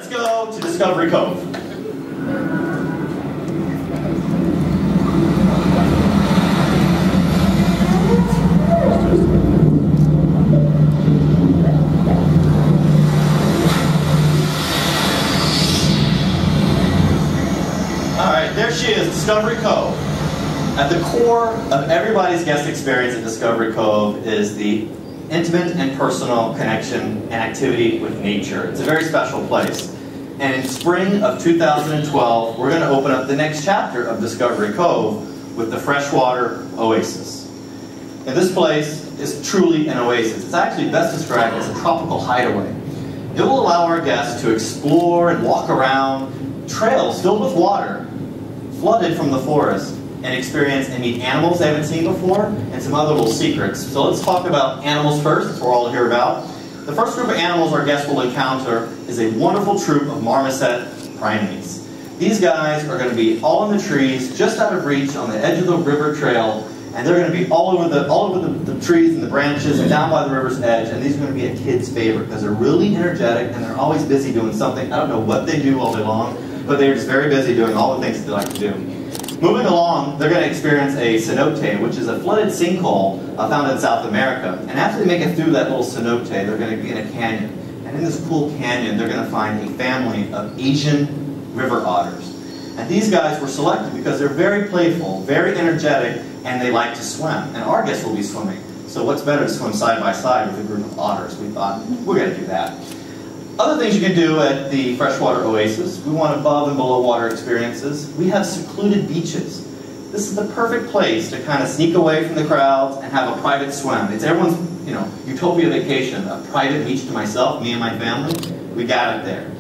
let's go to Discovery Cove. Alright, there she is, Discovery Cove. At the core of everybody's guest experience at Discovery Cove is the intimate and personal connection and activity with nature. It's a very special place. And in spring of 2012, we're going to open up the next chapter of Discovery Cove with the Freshwater Oasis. And this place is truly an oasis. It's actually best described as a tropical hideaway. It will allow our guests to explore and walk around trails filled with water, flooded from the forest, and experience and meet animals they haven't seen before, and some other little secrets. So let's talk about animals first, that's what we're all here about. The first group of animals our guests will encounter is a wonderful troop of marmoset primates. These guys are going to be all in the trees, just out of reach on the edge of the river trail, and they're going to be all over the trees and the branches and down by the river's edge, and these are going to be a kid's favorite because they're really energetic and they're always busy doing something. I don't know what they do all day long, but they're just very busy doing all the things that they like to do. Moving along, they're going to experience a cenote, which is a flooded sinkhole found in South America. And after they make it through that little cenote, they're going to be in a canyon. And in this cool canyon, they're going to find a family of Asian river otters. And these guys were selected because they're very playful, very energetic, and they like to swim. And our guests will be swimming. So what's better to swim side by side with a group of otters? We thought, we're going to do that. Other things you can do at the Freshwater Oasis, we want above and below water experiences. We have secluded beaches. This is the perfect place to kind of sneak away from the crowds and have a private swim. It's everyone's, utopia vacation, a private beach to myself, me and my family. We got it there.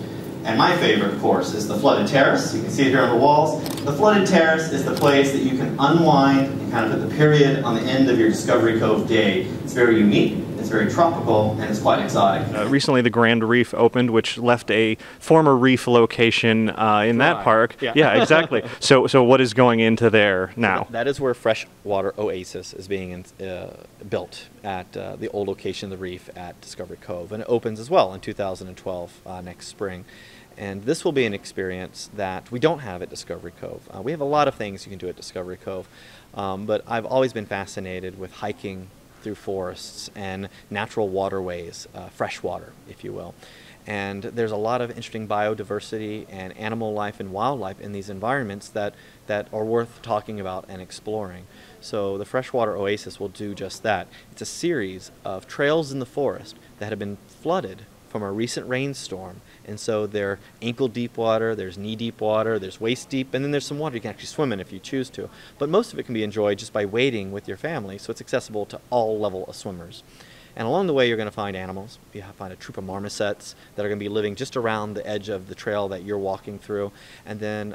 And my favorite, of course, is the flooded terrace. You can see it here on the walls. The flooded terrace is the place that you can unwind and kind of put the period on the end of your Discovery Cove day. It's very unique. It's very tropical, and it's quite exotic. Recently, the Grand Reef opened, which left a former reef location in that park. Yeah, exactly. So what is going into there now? So that is where Freshwater Oasis is being built at the old location of the reef at Discovery Cove, and it opens as well in 2012 next spring. And this will be an experience that we don't have at Discovery Cove. We have a lot of things you can do at Discovery Cove, but I've always been fascinated with hiking through forests and natural waterways, freshwater, if you will. And there's a lot of interesting biodiversity and animal life and wildlife in these environments that are worth talking about and exploring. So the Freshwater Oasis will do just that. It's a series of trails in the forest that have been flooded from a recent rainstorm, and so they're ankle-deep water, there's knee-deep water, there's waist-deep, and then there's some water you can actually swim in if you choose to. But most of it can be enjoyed just by wading with your family, so it's accessible to all level of swimmers. And along the way, you're going to find animals. You find a troop of marmosets that are going to be living just around the edge of the trail that you're walking through, and then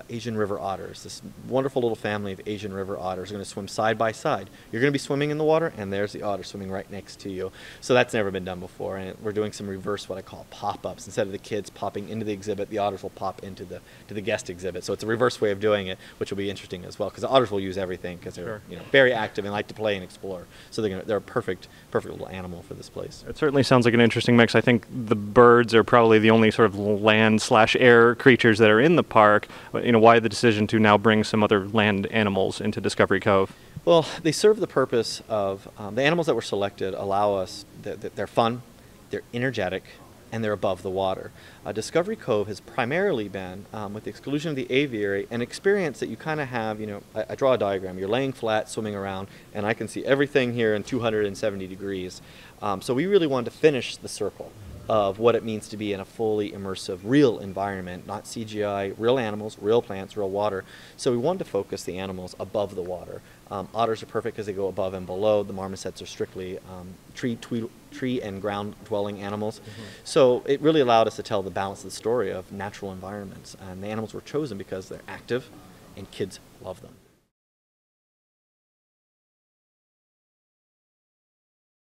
Asian river otters. This wonderful little family of Asian river otters are going to swim side by side. You're going to be swimming in the water, and there's the otter swimming right next to you. So that's never been done before, and we're doing some reverse, what I call pop-ups. Instead of the kids popping into the exhibit, the otters will pop into the guest exhibit. So it's a reverse way of doing it, which will be interesting as well, because the otters will use everything because they're very active and like to play and explore. So they're a perfect little animal for this place. It certainly sounds like an interesting mix. I think the birds are probably the only sort of land/air creatures that are in the park. Why the decision to now bring some other land animals into Discovery Cove? Well, they serve the purpose of the animals that were selected allow us, they're fun, they're energetic, and they're above the water. Discovery Cove has primarily been, with the exclusion of the aviary, an experience that you kind of have, I draw a diagram, you're laying flat, swimming around, and I can see everything here in 270 degrees. So we really wanted to finish the circle of what it means to be in a fully immersive, real environment, not CGI, real animals, real plants, real water. So we wanted to focus the animals above the water. Otters are perfect because they go above and below. The marmosets are strictly tree and ground dwelling animals. So it really allowed us to tell the balance of the story of natural environments. And the animals were chosen because they're active and kids love them.